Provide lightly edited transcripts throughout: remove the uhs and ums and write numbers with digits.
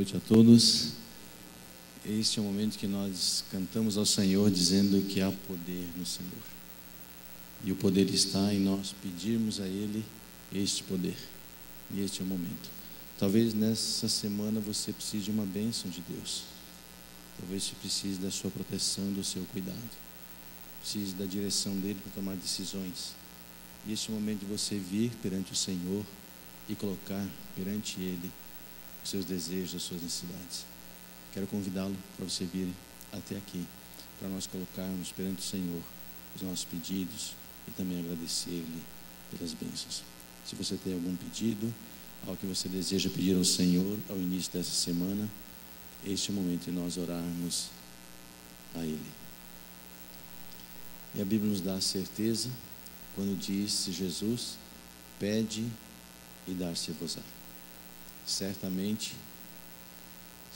noite a todos. Este é o momento que nós cantamos ao Senhor dizendo que há poder no Senhor. E o poder está em nós pedirmos a Ele este poder. E este é o momento. Talvez nessa semana você precise de uma bênção de Deus. Talvez você precise da sua proteção, do seu cuidado. Precise da direção dEle para tomar decisões. E este é o momento de você vir perante o Senhor e colocar perante Ele os seus desejos, as suas necessidades. Quero convidá-lo para você vir até aqui, para nós colocarmos perante o Senhor os nossos pedidos e também agradecer-lhe pelas bênçãos. Se você tem algum pedido, algo que você deseja pedir ao Senhor ao início dessa semana, este é o momento de nós orarmos a Ele. E a Bíblia nos dá a certeza quando diz Jesus: pede e dar-se-vos-á. Certamente,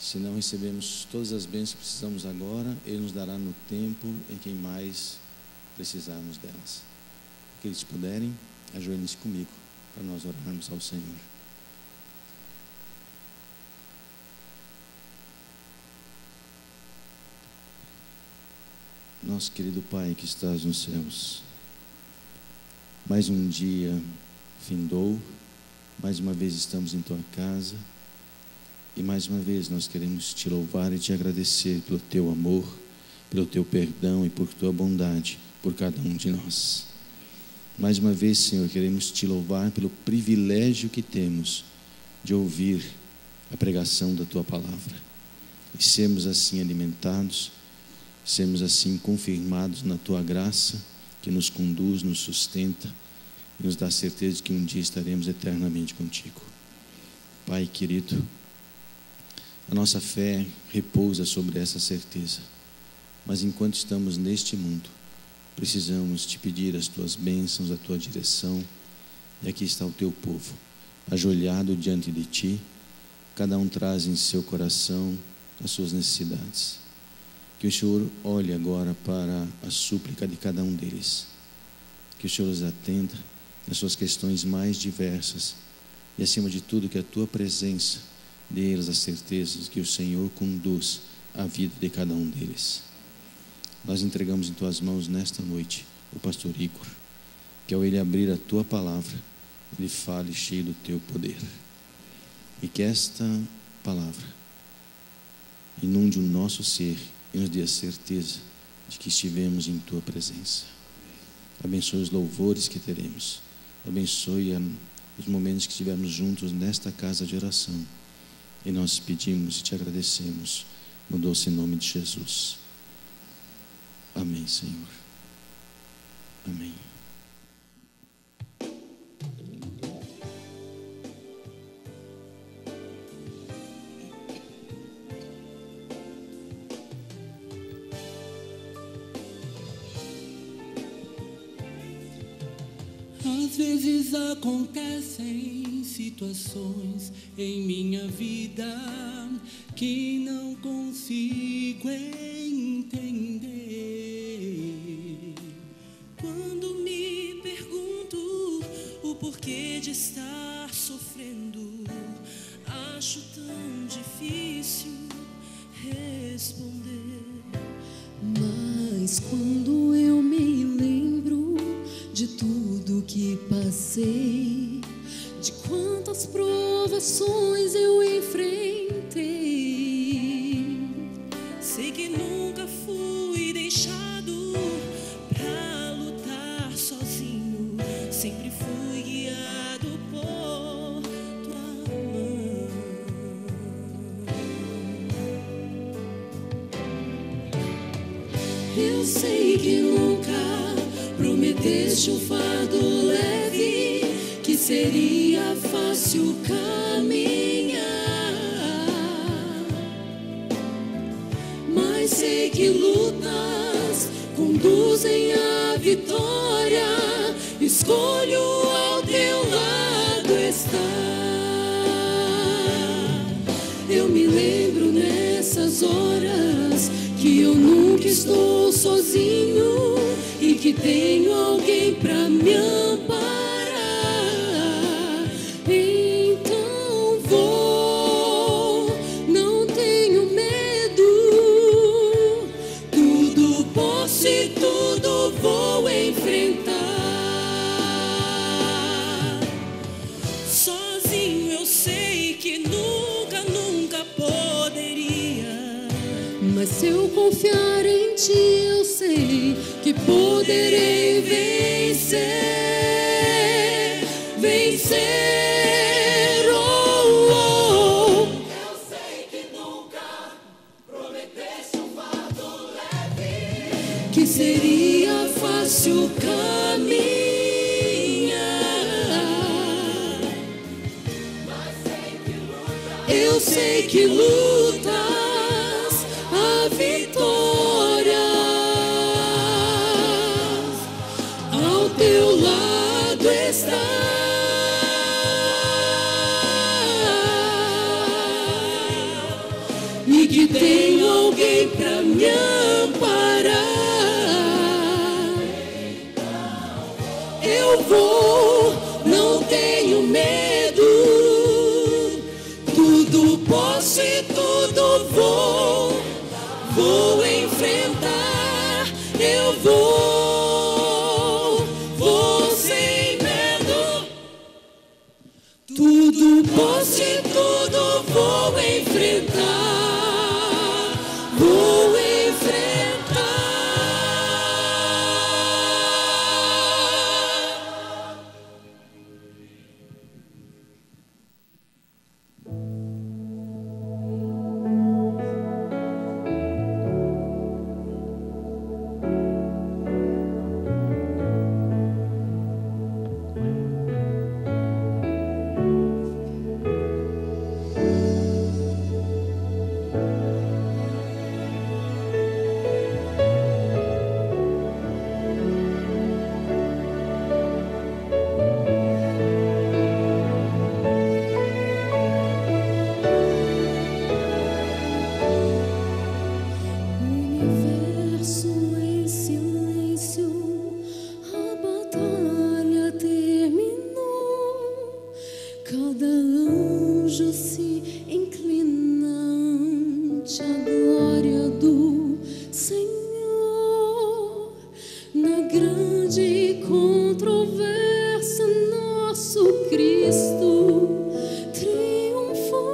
se não recebemos todas as bênçãos que precisamos agora, Ele nos dará no tempo em que mais precisarmos delas. Aqueles que puderem, ajoelhem-se comigo para nós orarmos ao Senhor. Nosso querido Pai que estás nos céus, mais um dia findou, mais uma vez estamos em Tua casa e mais uma vez nós queremos Te louvar e Te agradecer pelo Teu amor, pelo Teu perdão e por Tua bondade por cada um de nós. Mais uma vez, Senhor, queremos Te louvar pelo privilégio que temos de ouvir a pregação da Tua palavra e sermos assim alimentados, sermos assim confirmados na Tua graça que nos conduz, nos sustenta e nos dá certeza de que um dia estaremos eternamente contigo. Pai querido, a nossa fé repousa sobre essa certeza, mas enquanto estamos neste mundo, precisamos Te pedir as Tuas bênçãos, a Tua direção, e aqui está o Teu povo, ajoelhado diante de Ti, cada um traz em seu coração as suas necessidades. Que o Senhor olhe agora para a súplica de cada um deles, que o Senhor os atenda nas suas questões mais diversas e, acima de tudo, que a Tua presença dê a eles a certeza de que o Senhor conduz a vida de cada um deles. Nós entregamos em Tuas mãos nesta noite o pastor Igor, que ao ele abrir a Tua palavra, ele fale cheio do Teu poder, e que esta palavra inunde o nosso ser e nos dê a certeza de que estivemos em Tua presença. Abençoe os louvores que teremos, abençoe os momentos que estivermos juntos nesta casa de oração, e nós pedimos e Te agradecemos no doce nome de Jesus. Amém, Senhor. Amém. Às vezes acontecem situações em minha vida que não consigo entender. Quando me pergunto o porquê de estar sofrendo, acho tão difícil responder. Mas quando eu me lembro de tudo que passei, de quantas provações eu enfrentei, sei que nunca fui deixado pra lutar sozinho, sempre fui guiado por Tua mão. eu sei que nunca prometeste um fardo leve, que seria fácil caminhar. Mas sei que lutas conduzem à vitória, escolho ao Teu lado estar. Eu me lembro nessas horas que eu nunca estou sozinho e que tenho alguém pra me amparar. Então vou, não Se eu confiar em Ti, eu sei que poderei vencer, vencer. Oh, oh. Eu sei que nunca prometeste um fardo leve, Que seria fácil caminhar. mas sei que luta Eu sei que lutas a vitória ao teu lado está. E que tenho alguém pra me amparar. Eu vou, não tenho medo. Tudo posso e tudo vou enfrentar. Eu vou sem medo. Tudo posso e tudo vou enfrentar. Vou enfrentar. Universo em silêncio, a batalha terminou. Cada anjo se inclina ante a glória do Senhor. Na grande controvérsia, nosso Cristo triunfou.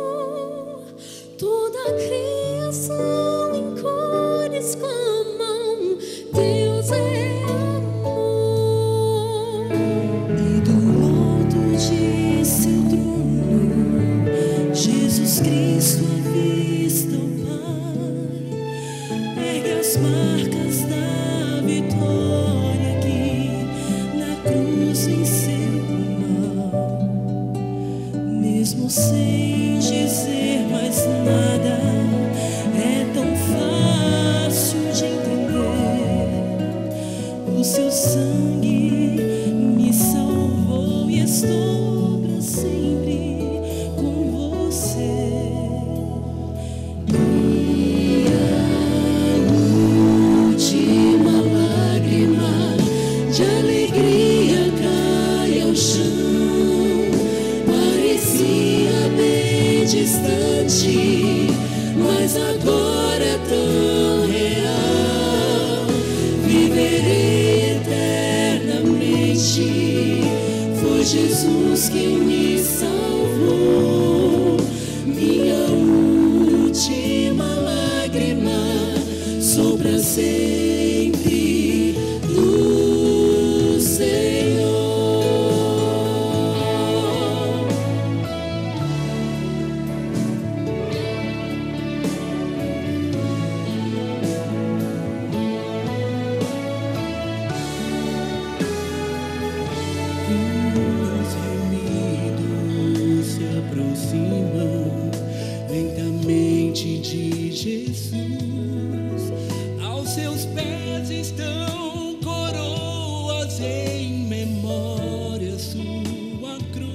Toda a criação em cores clamam: Deus é amor. E do alto de seu trono, Jesus Cristo avista o Pai. Ergue as marcas da vitória aqui na cruz em seu mal. Mesmo sem dizer mais nada, é tão fácil de entender. O seu sangue me salvou e estou para sempre com você. E a última lágrima de alegria cai ao chão. Parecia bem distante, mas agora é tão real. Viverei eternamente. Foi Jesus quem me salvou. Minha última lágrima, sou pra sempre do Senhor. Os remidos se aproximam lentamente de Jesus. Aos seus pés estão coroas em memória sua cruz.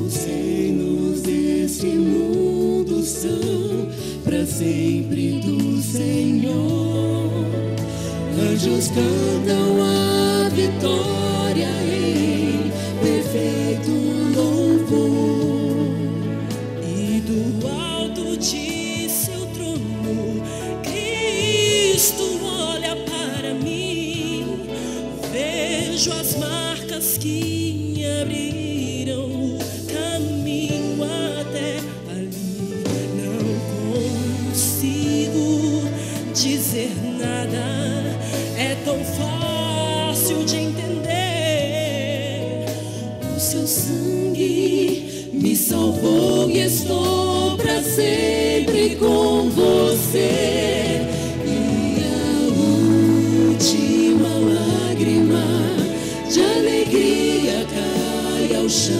Os reinos desse mundo são para sempre do Senhor. Anjos cantam a vitória em perfeito louvor. E do alto de seu trono, Cristo olha para mim. Vejo as marcas que me abriram o caminho até ali. Não consigo O seu sangue me salvou e estou para sempre com você. E a última lágrima de alegria cai ao chão.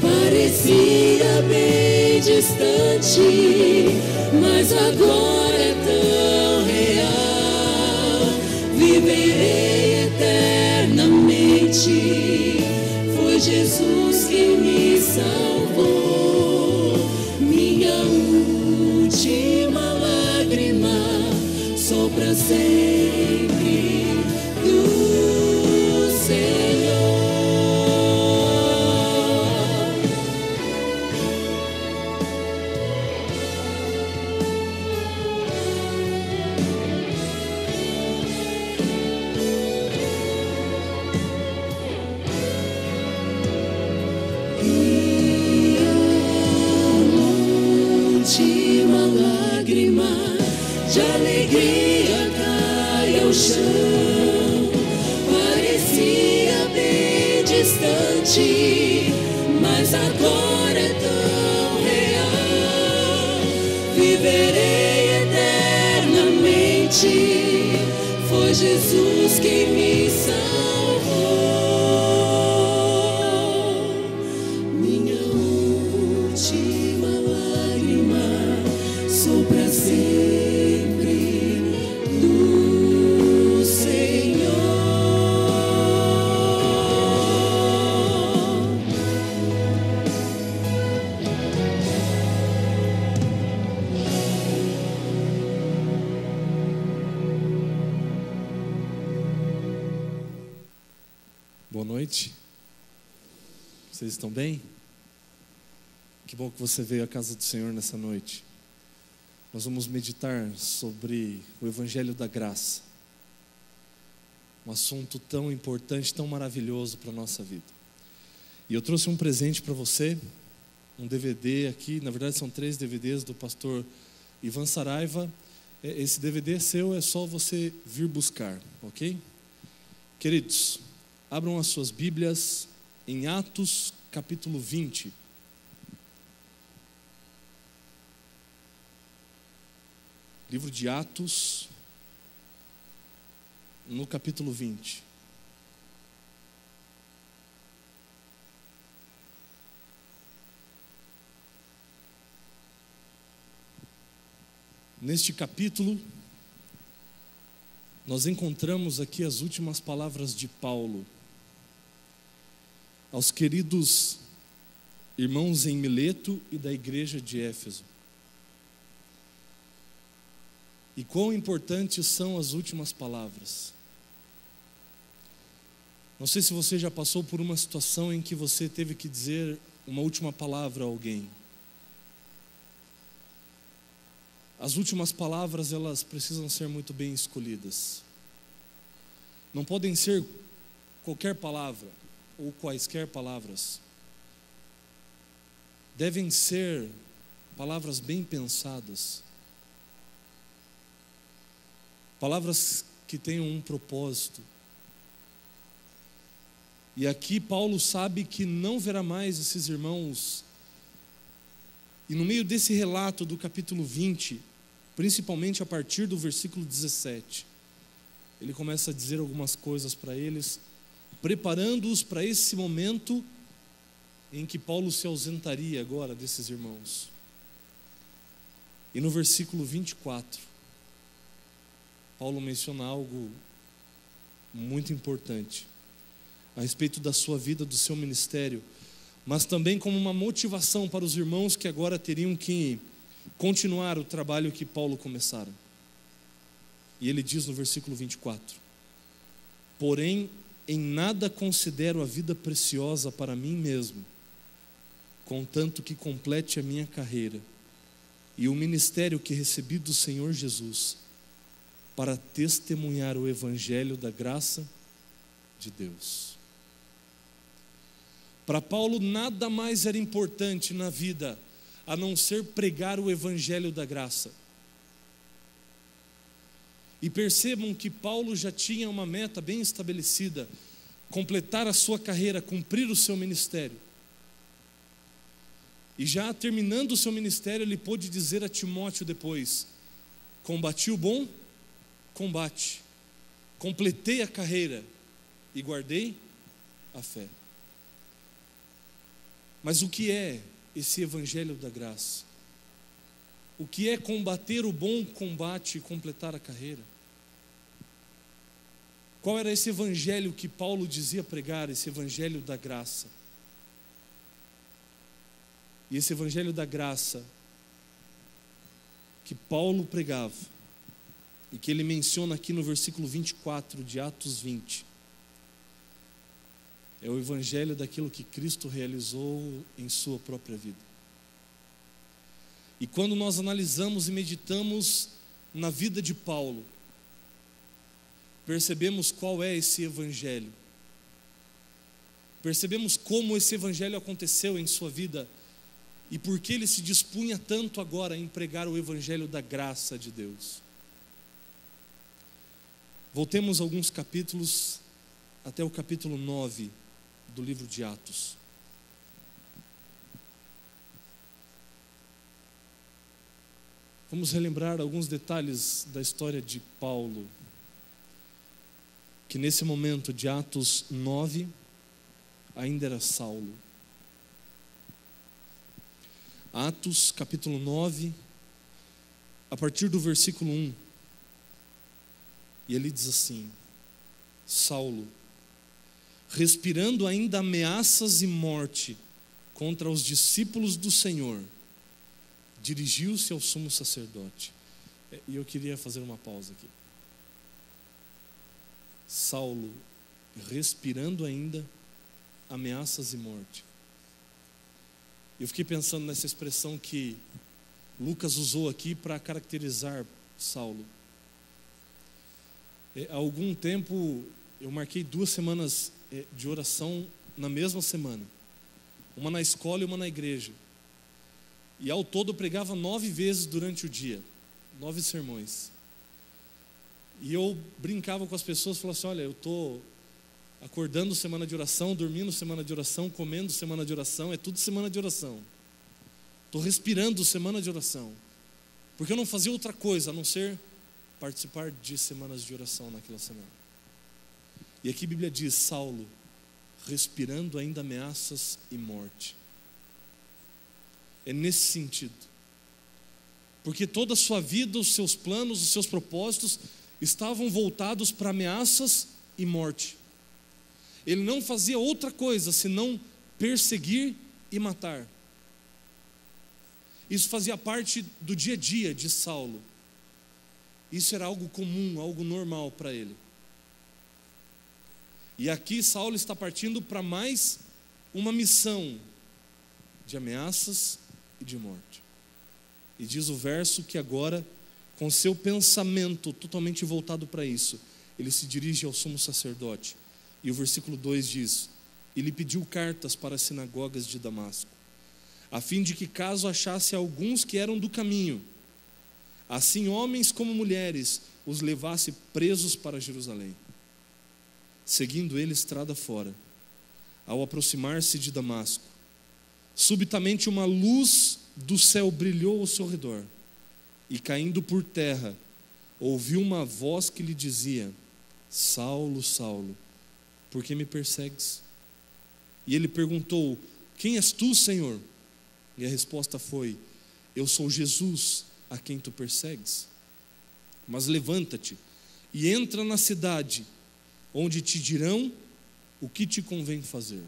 Parecia bem distante, mas agora é tão real. Viverei eternamente. Foi Jesus quem me salvou. Minha última lágrima só para sempre do Senhor. Última lágrima de alegria cai ao chão. Parecia bem distante, mas agora é tão real. Viverei eternamente. Foi Jesus quem me salvou. Minha última lágrima sou para sempre do Senhor. Boa noite. Vocês estão bem? Que bom que você veio à casa do Senhor nessa noite. Nós vamos meditar sobre o Evangelho da Graça. Um assunto tão importante, tão maravilhoso para a nossa vida. E eu trouxe um presente para você, um DVD aqui, na verdade são 3 DVDs do pastor Ivan Saraiva. Esse DVD é seu, é só você vir buscar, ok? Queridos, abram as suas Bíblias em Atos capítulo 20. Livro de Atos, no capítulo 20. Neste capítulo, nós encontramos aqui as últimas palavras de Paulo aos queridos irmãos em Mileto e da igreja de Éfeso. E quão importantes são as últimas palavras. Não sei se você já passou por uma situação em que você teve que dizer uma última palavra a alguém. As últimas palavras, elas precisam ser muito bem escolhidas. Não podem ser qualquer palavra ou quaisquer palavras. Devem ser palavras bem pensadas. Palavras que tenham um propósito. E aqui Paulo sabe que não verá mais esses irmãos. E no meio desse relato do capítulo 20, principalmente a partir do versículo 17, ele começa a dizer algumas coisas para eles, preparando-os para esse momento em que Paulo se ausentaria agora desses irmãos. E no versículo 24, Paulo menciona algo muito importante a respeito da sua vida, do seu ministério, mas também como uma motivação para os irmãos que agora teriam que continuar o trabalho que Paulo começara. E ele diz no versículo 24: porém, em nada considero a vida preciosa para mim mesmo, contanto que complete a minha carreira e o ministério que recebi do Senhor Jesus, para testemunhar o Evangelho da graça de Deus. Para Paulo, nada mais era importante na vida a não ser pregar o Evangelho da graça. E percebam que Paulo já tinha uma meta bem estabelecida. completar a sua carreira, cumprir o seu ministério. E já terminando o seu ministério, ele pôde dizer a Timóteo depois: combati o bom combate, completei a carreira e guardei a fé. Mas o que é esse evangelho da graça? O que é combater o bom combate e completar a carreira? Qual era esse evangelho que Paulo dizia pregar, esse evangelho da graça? E esse evangelho da graça que Paulo pregava, e que ele menciona aqui no versículo 24 de Atos 20, é o evangelho daquilo que Cristo realizou em sua própria vida. E quando nós analisamos e meditamos na vida de Paulo, percebemos qual é esse evangelho. Percebemos como esse evangelho aconteceu em sua vida e por que ele se dispunha tanto agora em pregar o evangelho da graça de Deus. Voltemos alguns capítulos até o capítulo 9 do livro de Atos. Vamos relembrar alguns detalhes da história de Paulo, que nesse momento de Atos 9 ainda era Saulo. Atos capítulo 9, a partir do versículo 1, e ele diz assim: Saulo, respirando ainda ameaças e morte contra os discípulos do Senhor, dirigiu-se ao sumo sacerdote. E eu queria fazer uma pausa aqui. Saulo, respirando ainda ameaças e morte. Eu fiquei pensando nessa expressão que Lucas usou aqui para caracterizar Saulo. Há algum tempo eu marquei 2 semanas de oração na mesma semana, uma na escola e uma na igreja, e ao todo eu pregava 9 vezes durante o dia, 9 sermões. E eu brincava com as pessoas, falava assim: olha, eu estou acordando semana de oração, dormindo semana de oração, comendo semana de oração, é tudo semana de oração. Estou respirando semana de oração, porque eu não fazia outra coisa a não ser participar de semanas de oração naquela semana. E aqui a Bíblia diz: Saulo, respirando ainda ameaças e morte. É nesse sentido, porque toda a sua vida, os seus planos, os seus propósitos estavam voltados para ameaças e morte. Ele não fazia outra coisa senão perseguir e matar. Isso fazia parte do dia a dia de Saulo. Isso era algo comum, algo normal para ele. E aqui Saulo está partindo para mais uma missão de ameaças e de morte. E diz o verso que agora, com seu pensamento totalmente voltado para isso, ele se dirige ao sumo sacerdote. E o versículo 2 diz: e lhe pediu cartas para as sinagogas de Damasco, a fim de que, caso achasse alguns que eram do caminho, assim homens como mulheres, os levasse presos para Jerusalém. Seguindo ele estrada fora, ao aproximar-se de Damasco, subitamente uma luz do céu brilhou ao seu redor, e caindo por terra, ouviu uma voz que lhe dizia: Saulo, Saulo, por que me persegues? E ele perguntou: quem és tu, Senhor? E a resposta foi: eu sou Jesus, a quem tu persegues. Mas levanta-te e entra na cidade, onde te dirão o que te convém fazer.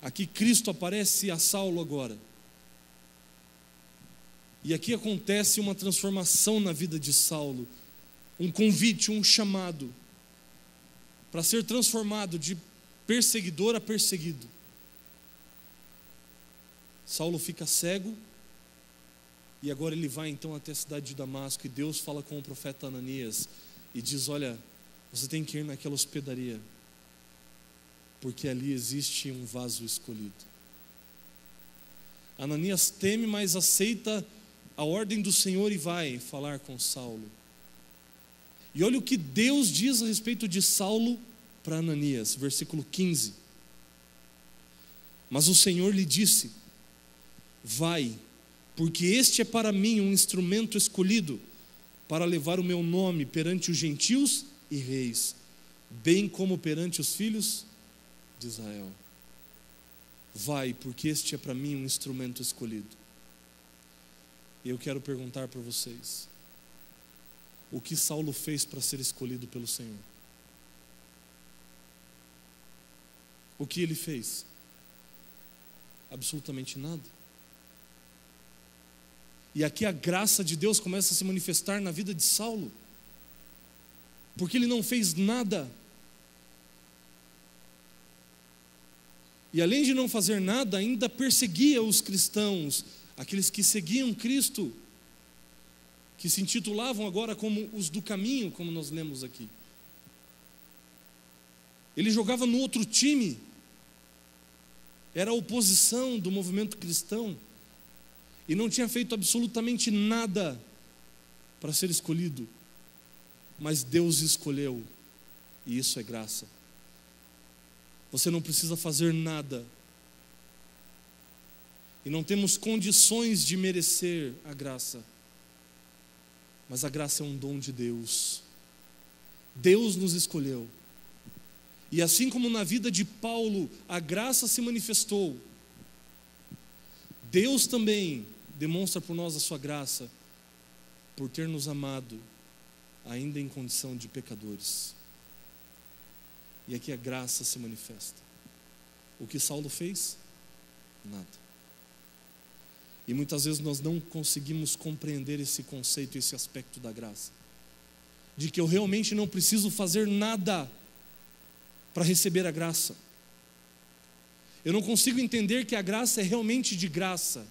Aqui Cristo aparece a Saulo agora. E aqui acontece uma transformação na vida de Saulo, um convite, um chamado para ser transformado de perseguidor a perseguido. Saulo fica cego e agora ele vai então até a cidade de Damasco, e Deus fala com o profeta Ananias e diz: olha, você tem que ir naquela hospedaria, porque ali existe um vaso escolhido. Ananias teme, mas aceita a ordem do Senhor e vai falar com Saulo. E olha o que Deus diz a respeito de Saulo para Ananias, versículo 15. Mas o Senhor lhe disse: vai, porque este é para mim um instrumento escolhido para levar o meu nome perante os gentios e reis, bem como perante os filhos de Israel. Vai, porque este é para mim um instrumento escolhido. E eu quero perguntar para vocês: o que Saulo fez para ser escolhido pelo Senhor? O que ele fez? Absolutamente nada. E aqui a graça de Deus começa a se manifestar na vida de Saulo, porque ele não fez nada. E além de não fazer nada, ainda perseguia os cristãos, aqueles que seguiam Cristo, que se intitulavam agora como os do caminho, como nós lemos aqui. Ele jogava no outro time, era a oposição do movimento cristão, e não tinha feito absolutamente nada para ser escolhido, mas Deus escolheu, e isso é graça. Você não precisa fazer nada, e não temos condições de merecer a graça, mas a graça é um dom de Deus. Deus nos escolheu, e assim como na vida de Paulo a graça se manifestou, Deus também demonstra por nós a sua graça, por ter nos amado, ainda em condição de pecadores. E aqui a graça se manifesta. O que Saulo fez? Nada. E muitas vezes nós não conseguimos compreender esse conceito, esse aspecto da graça, de que eu realmente não preciso fazer nada para receber a graça. Eu não consigo entender que a graça é realmente de graça.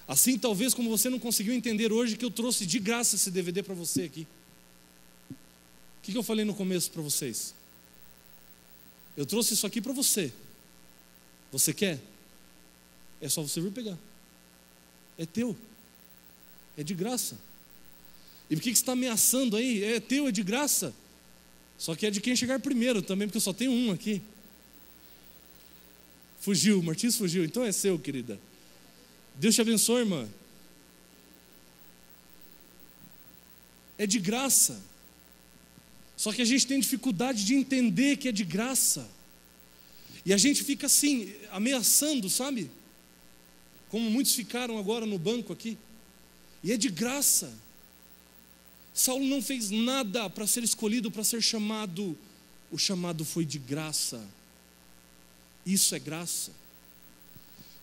Assim, talvez como você não conseguiu entender hoje que eu trouxe de graça esse DVD para você aqui. O que eu falei no começo para vocês? Eu trouxe isso aqui para você. Você quer? É só você vir pegar. É teu. É de graça. E por que você está ameaçando aí? É teu, é de graça. Só que é de quem chegar primeiro também, porque eu só tenho um aqui. Fugiu, Martins fugiu. Então é seu, querida. Deus te abençoe, irmã. É de graça. Só que a gente tem dificuldade de entender que é de graça. E a gente fica assim, ameaçando, sabe? Como muitos ficaram agora no banco aqui. E é de graça. Saulo não fez nada para ser escolhido, para ser chamado. O chamado foi de graça. Isso é graça.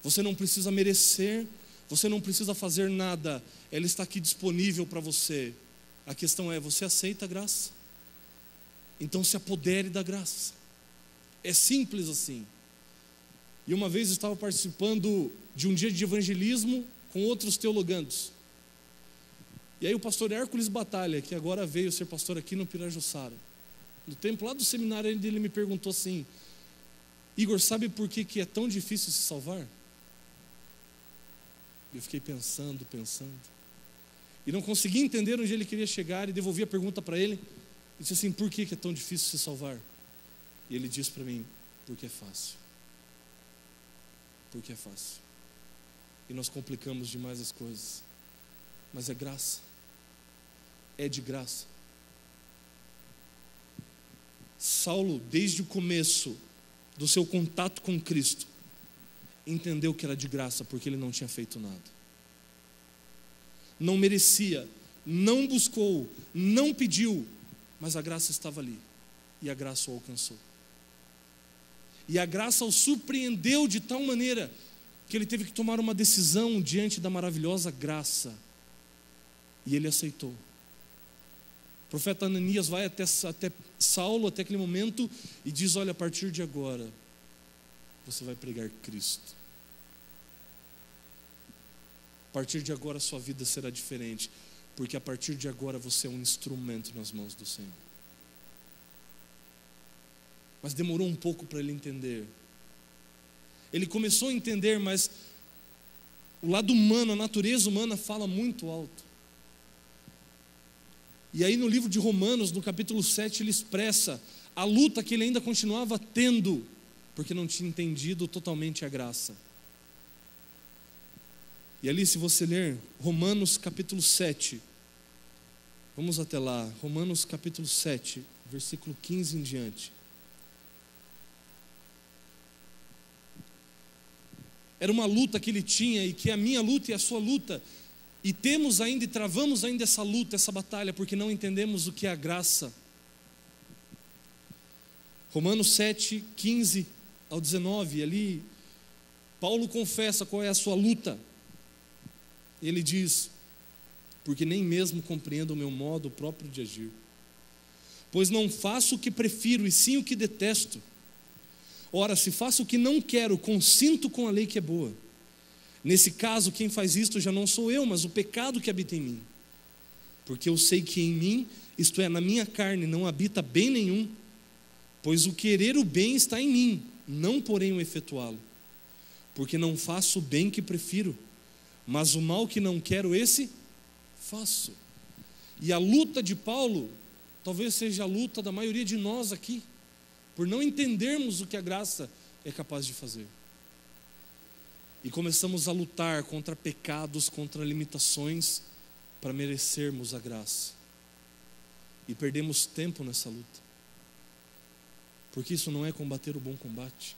Você não precisa merecer, você não precisa fazer nada. Ela está aqui disponível para você. A questão é, você aceita a graça? Então se apodere da graça. É simples assim. E uma vez eu estava participando de um dia de evangelismo com outros teologandos. E aí o pastor Hércules Batalha, que agora veio ser pastor aqui no Pirajussara, no tempo lá do seminário, ele me perguntou assim: Igor, sabe por que é tão difícil se salvar? Eu fiquei pensando, e não consegui entender onde ele queria chegar, e devolvi a pergunta para ele, e disse assim: por que é tão difícil se salvar? E ele disse para mim: porque é fácil. Porque é fácil. E nós complicamos demais as coisas. Mas é graça. É de graça. Saulo, desde o começo do seu contato com Cristo, entendeu que era de graça, porque ele não tinha feito nada. Não merecia, não buscou, não pediu, mas a graça estava ali, e a graça o alcançou. E a graça o surpreendeu de tal maneira que ele teve que tomar uma decisão diante da maravilhosa graça, e ele aceitou. O profeta Ananias vai até Saulo, até aquele momento, e diz: olha, a partir de agora você vai pregar Cristo. A partir de agora a sua vida será diferente, porque a partir de agora você é um instrumento nas mãos do Senhor. Mas demorou um pouco para ele entender. Ele começou a entender, mas o lado humano, a natureza humana fala muito alto. E aí no livro de Romanos, no capítulo 7, ele expressa a luta que ele ainda continuava tendo, porque não tinha entendido totalmente a graça. E ali, se você ler Romanos capítulo 7, vamos até lá, Romanos capítulo 7, versículo 15 em diante. Era uma luta que ele tinha, e que é a minha luta e a sua luta, e temos ainda e travamos ainda essa luta, essa batalha, porque não entendemos o que é a graça. Romanos 7, 15 ao 19, ali Paulo confessa qual é a sua luta. Ele diz: porque nem mesmo compreendo o meu modo próprio de agir, pois não faço o que prefiro, e sim o que detesto. Ora, se faço o que não quero, consinto com a lei que é boa. Nesse caso, quem faz isto já não sou eu, mas o pecado que habita em mim. Porque eu sei que em mim, isto é, na minha carne, não habita bem nenhum, pois o querer o bem está em mim, não porém o efetuá-lo. Porque não faço o bem que prefiro, mas o mal que não quero, esse faço. E a luta de Paulo, talvez seja a luta da maioria de nós aqui, por não entendermos o que a graça é capaz de fazer. E começamos a lutar contra pecados, contra limitações, para merecermos a graça. E perdemos tempo nessa luta. Porque isso não é combater o bom combate.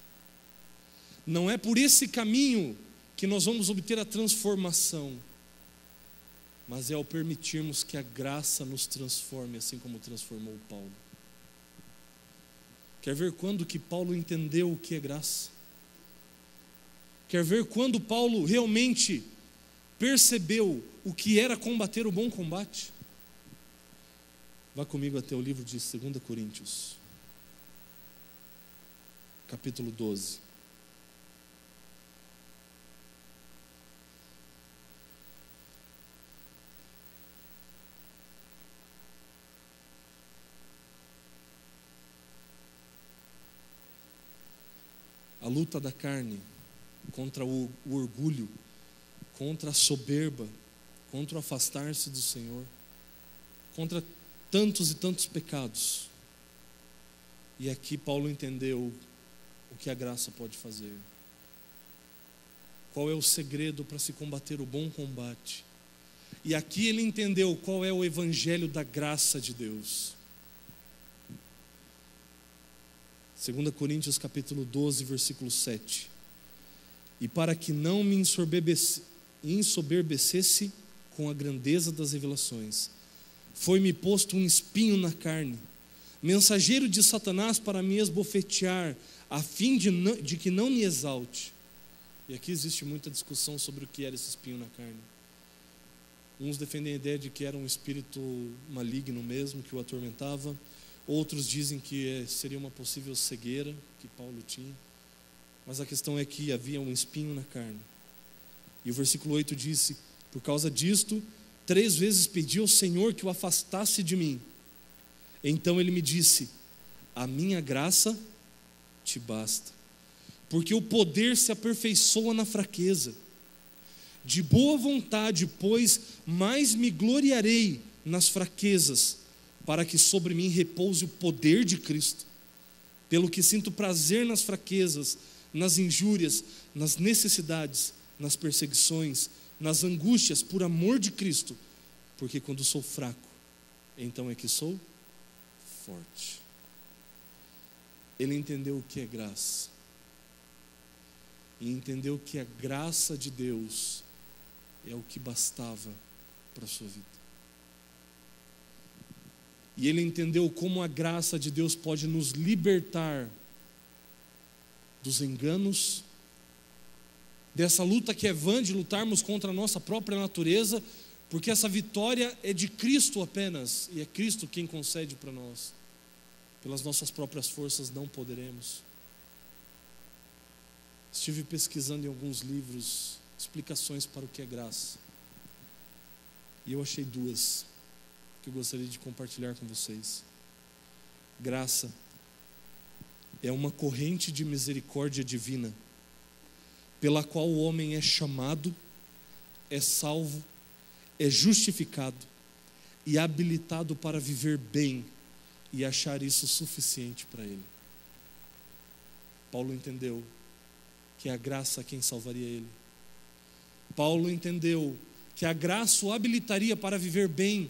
Não é por esse caminho que nós vamos obter a transformação, mas é ao permitirmos que a graça nos transforme, assim como transformou Paulo. Quer ver quando que Paulo entendeu o que é graça? Quer ver quando Paulo realmente percebeu o que era combater o bom combate? Vá comigo até o livro de 2 Coríntios, capítulo 12. A luta da carne contra o orgulho, contra a soberba, contra o afastar-se do Senhor, contra tantos e tantos pecados. E aqui Paulo entendeu o que a graça pode fazer. Qual é o segredo para se combater o bom combate? E aqui ele entendeu qual é o evangelho da graça de Deus. 2 Coríntios capítulo 12, versículo 7. E para que não me ensoberbecesse com a grandeza das revelações, foi-me posto um espinho na carne, mensageiro de Satanás para me esbofetear, a fim de que não me exalte. E aqui existe muita discussão sobre o que era esse espinho na carne. Uns defendem a ideia de que era um espírito maligno mesmo, que o atormentava. Outros dizem que seria uma possível cegueira que Paulo tinha. Mas a questão é que havia um espinho na carne. E o versículo 8 disse: por causa disto, 3 vezes pedi ao Senhor que o afastasse de mim. Então ele me disse: a minha graça te basta, porque o poder se aperfeiçoa na fraqueza. De boa vontade, pois, mais me gloriarei nas fraquezas, para que sobre mim repouse o poder de Cristo. Pelo que sinto prazer nas fraquezas, nas injúrias, nas necessidades, nas perseguições, nas angústias, por amor de Cristo, porque quando sou fraco, então é que sou forte. Ele entendeu o que é graça, e entendeu que a graça de Deus é o que bastava para a sua vida. E ele entendeu como a graça de Deus pode nos libertar dos enganos, dessa luta que é vã de lutarmos contra a nossa própria natureza, porque essa vitória é de Cristo apenas, e é Cristo quem concede para nós. Pelas nossas próprias forças não poderemos. Estive pesquisando em alguns livros explicações para o que é graça, e eu achei 2 que eu gostaria de compartilhar com vocês. Graça é uma corrente de misericórdia divina, pela qual o homem é chamado, é salvo, é justificado e habilitado para viver bem e achar isso suficiente para ele. Paulo entendeu que é a graça quem salvaria ele. Paulo entendeu que a graça o habilitaria para viver bem.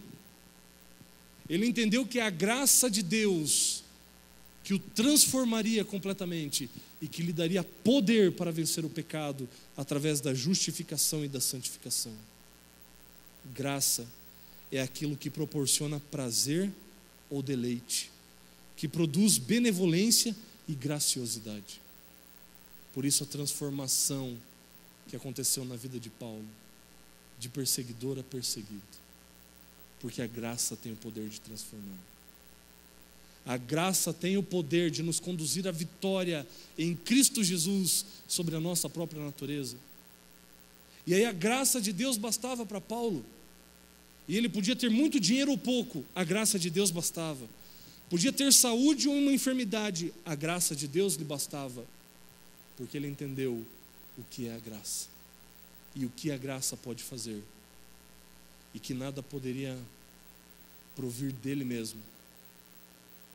Ele entendeu que é a graça de Deus que o transformaria completamente e que lhe daria poder para vencer o pecado através da justificação e da santificação. Graça é aquilo que proporciona prazer ou deleite, que produz benevolência e graciosidade. Por isso a transformação que aconteceu na vida de Paulo, de perseguidor a perseguido, porque a graça tem o poder de transformar. A graça tem o poder de nos conduzir à vitória em Cristo Jesus sobre a nossa própria natureza. E aí a graça de Deus bastava para Paulo. E ele podia ter muito dinheiro ou pouco, a graça de Deus bastava. Podia ter saúde ou uma enfermidade, a graça de Deus lhe bastava. Porque ele entendeu o que é a graça e o que a graça pode fazer. E que nada poderia provir dele mesmo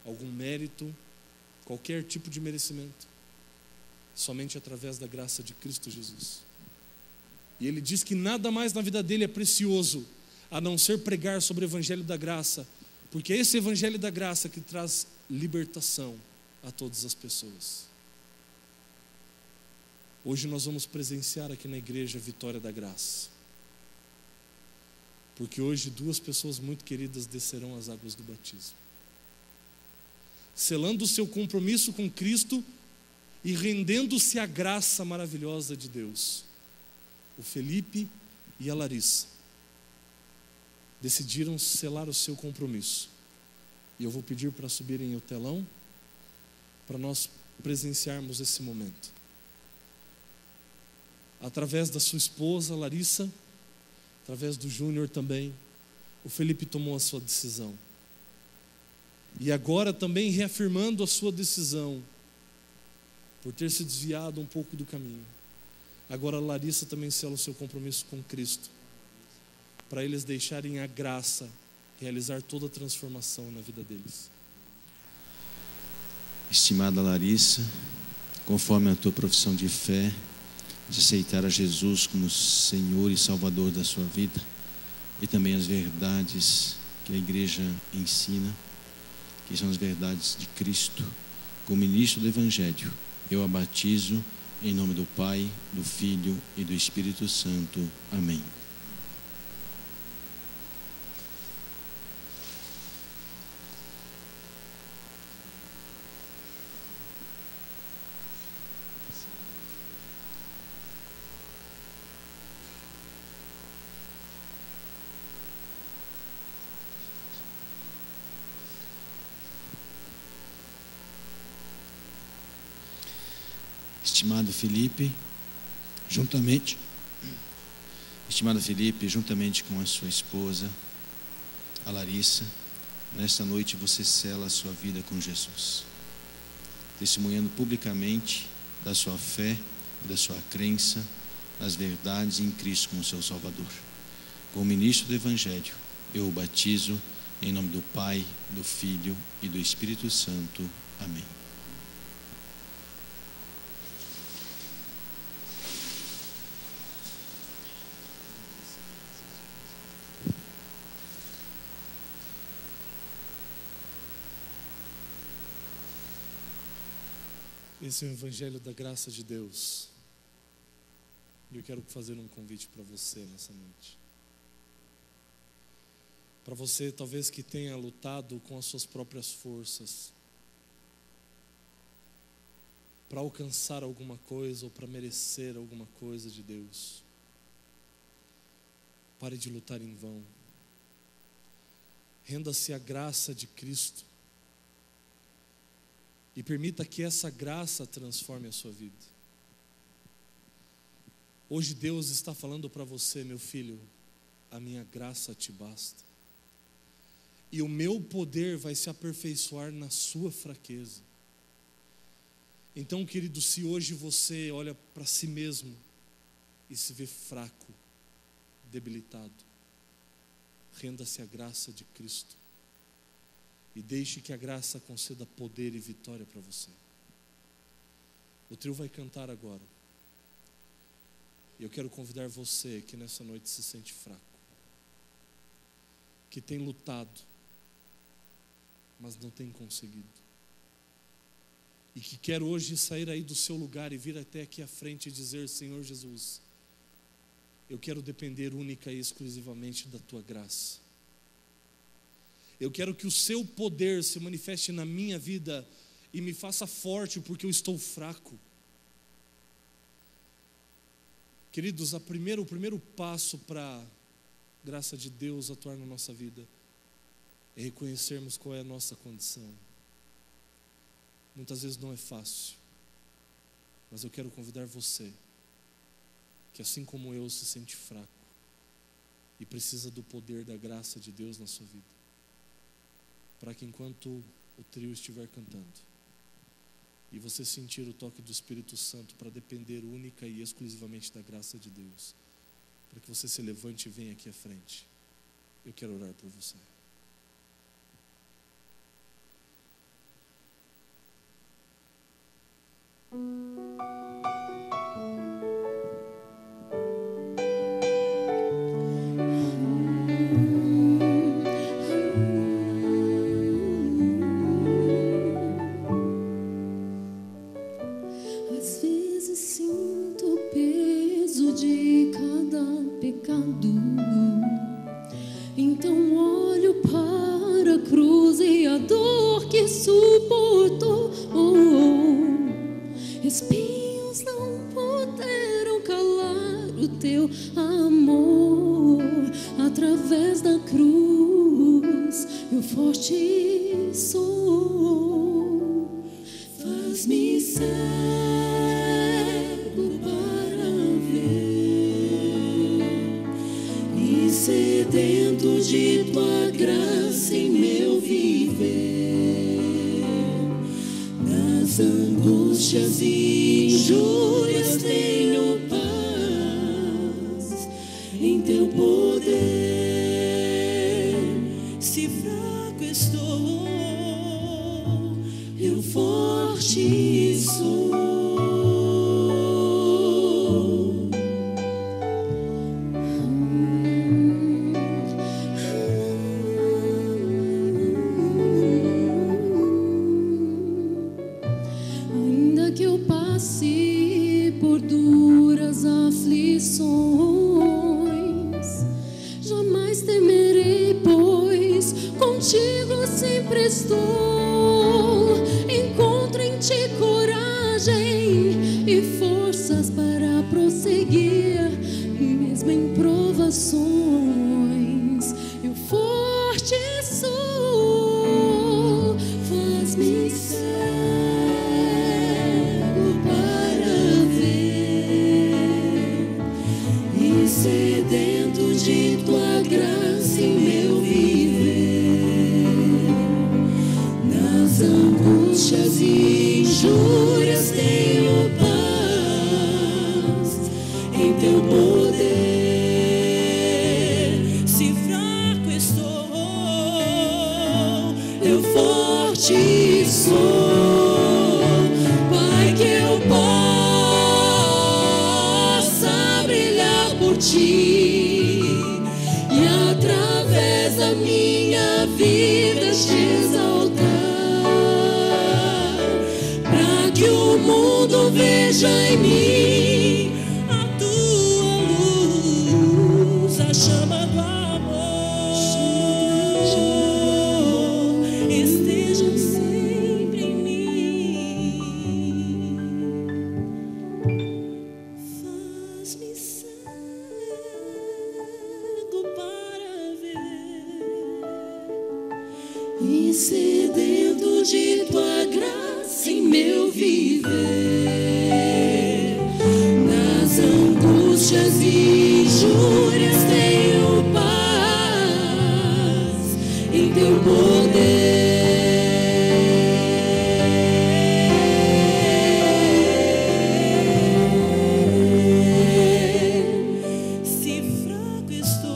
algum mérito, qualquer tipo de merecimento, somente através da graça de Cristo Jesus. E ele diz que nada mais na vida dele é precioso a não ser pregar sobre o evangelho da graça, porque é esse evangelho da graça que traz libertação a todas as pessoas. Hoje nós vamos presenciar aqui na igreja a vitória da graça, porque hoje 2 pessoas muito queridas descerão as águas do batismo, selando o seu compromisso com Cristo e rendendo-se à graça maravilhosa de Deus. O Felipe e a Larissa decidiram selar o seu compromisso. E eu vou pedir para subirem o telão, para nós presenciarmos esse momento. Através da sua esposa, Larissa, através do Júnior também, o Felipe tomou a sua decisão. E agora também reafirmando a sua decisão, por ter se desviado um pouco do caminho. Agora a Larissa também sela o seu compromisso com Cristo, para eles deixarem a graça realizar toda a transformação na vida deles. Estimada Larissa, conforme a tua profissão de fé, de aceitar a Jesus como Senhor e Salvador da sua vida, e também as verdades que a igreja ensina, que são as verdades de Cristo, como ministro do Evangelho, eu a batizo em nome do Pai, do Filho e do Espírito Santo. Amém. Estimado Felipe, juntamente com a sua esposa, a Larissa, nesta noite você sela a sua vida com Jesus, testemunhando publicamente da sua fé e da sua crença nas verdades em Cristo como seu Salvador. Como ministro do Evangelho, eu o batizo em nome do Pai, do Filho e do Espírito Santo. Amém. Esse é o Evangelho da graça de Deus. E eu quero fazer um convite para você nessa noite. Para você, talvez, que tenha lutado com as suas próprias forças para alcançar alguma coisa ou para merecer alguma coisa de Deus. Pare de lutar em vão. Renda-se à graça de Cristo. E permita que essa graça transforme a sua vida. Hoje Deus está falando para você, meu filho, a minha graça te basta. E o meu poder vai se aperfeiçoar na sua fraqueza. Então, querido, se hoje você olha para si mesmo e se vê fraco, debilitado, Renda-se à graça de Cristo e deixe que a graça conceda poder e vitória para você. O trio vai cantar agora. E eu quero convidar você que nessa noite se sente fraco, que tem lutado, mas não tem conseguido, e que quer hoje sair aí do seu lugar e vir até aqui à frente e dizer: Senhor Jesus, eu quero depender única e exclusivamente da Tua graça. Eu quero que o Seu poder se manifeste na minha vida e me faça forte, porque eu estou fraco. Queridos, o primeiro passo para a graça de Deus atuar na nossa vida é reconhecermos qual é a nossa condição. Muitas vezes não é fácil, mas eu quero convidar você, que assim como eu se sente fraco e precisa do poder da graça de Deus na sua vida, para que enquanto o trio estiver cantando e você sentir o toque do Espírito Santo para depender única e exclusivamente da graça de Deus, para que você se levante e venha aqui à frente. Eu quero orar por você. Às vezes sinto o peso de cada pecado, então olho para a cruz e a dor que suportou. Espinhos não puderam calar o Teu amor. Através da cruz eu forte sou. Faz-me cego para ver e sedento de Tua graça em meu viver. Nas angústias e injúrias tenho paz em Teu poder. Se fraco estou, eu forte sou. Ainda que eu passe por duras aflições, jamais temerei, pois contigo sempre estou. Encontro em Ti coragem e forças para prosseguir, mesmo em provações. Eu forte sou. Faz-me cego para ver e sedento de Tua graça em meu viver. Nas angústias e injúrias tenho paz em Teu poder. Se fraco estou, eu forte sou. Pai, que eu possa brilhar por Ti e através da minha vida Te exaltar, para que o mundo veja em mim a Tua luz, a chama do amor. Estejam sempre em mim. Faz-me cego para ver e sedento de Tua graça em meu viver. Nas angústias e injúrias tenho paz em Teu poder. Se fraco estou,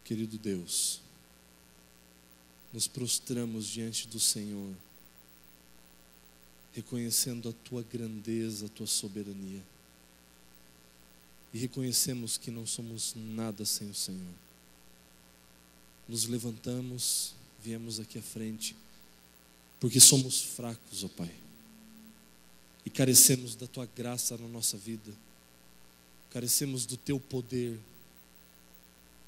Querido Deus, nos prostramos diante do Senhor, reconhecendo a Tua grandeza, a Tua soberania. E reconhecemos que não somos nada sem o Senhor. Nos levantamos, viemos aqui à frente, porque somos fracos, ó Pai. E carecemos da Tua graça na nossa vida. Carecemos do Teu poder.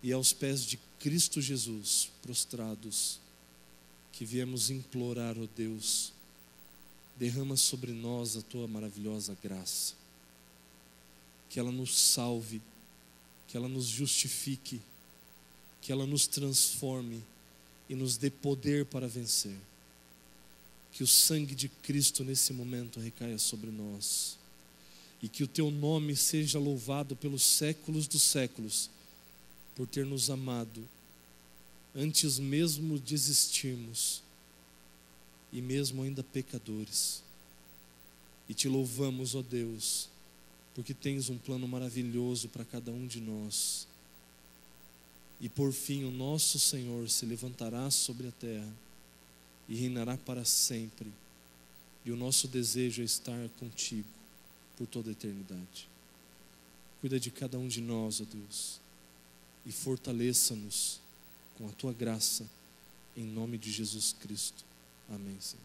E aos pés de Cristo Jesus, prostrados, que viemos implorar, ó Deus, derrama sobre nós a Tua maravilhosa graça. Que ela nos salve, que ela nos justifique, que ela nos transforme e nos dê poder para vencer. Que o sangue de Cristo nesse momento recaia sobre nós. E que o Teu nome seja louvado pelos séculos dos séculos, por ter nos amado, antes mesmo de existirmos, e mesmo ainda pecadores. E Te louvamos, ó Deus, porque Tens um plano maravilhoso para cada um de nós. E por fim o nosso Senhor se levantará sobre a terra e reinará para sempre. E o nosso desejo é estar contigo por toda a eternidade. Cuida de cada um de nós, ó Deus, e fortaleça-nos com a Tua graça, em nome de Jesus Cristo. Amém, Senhor.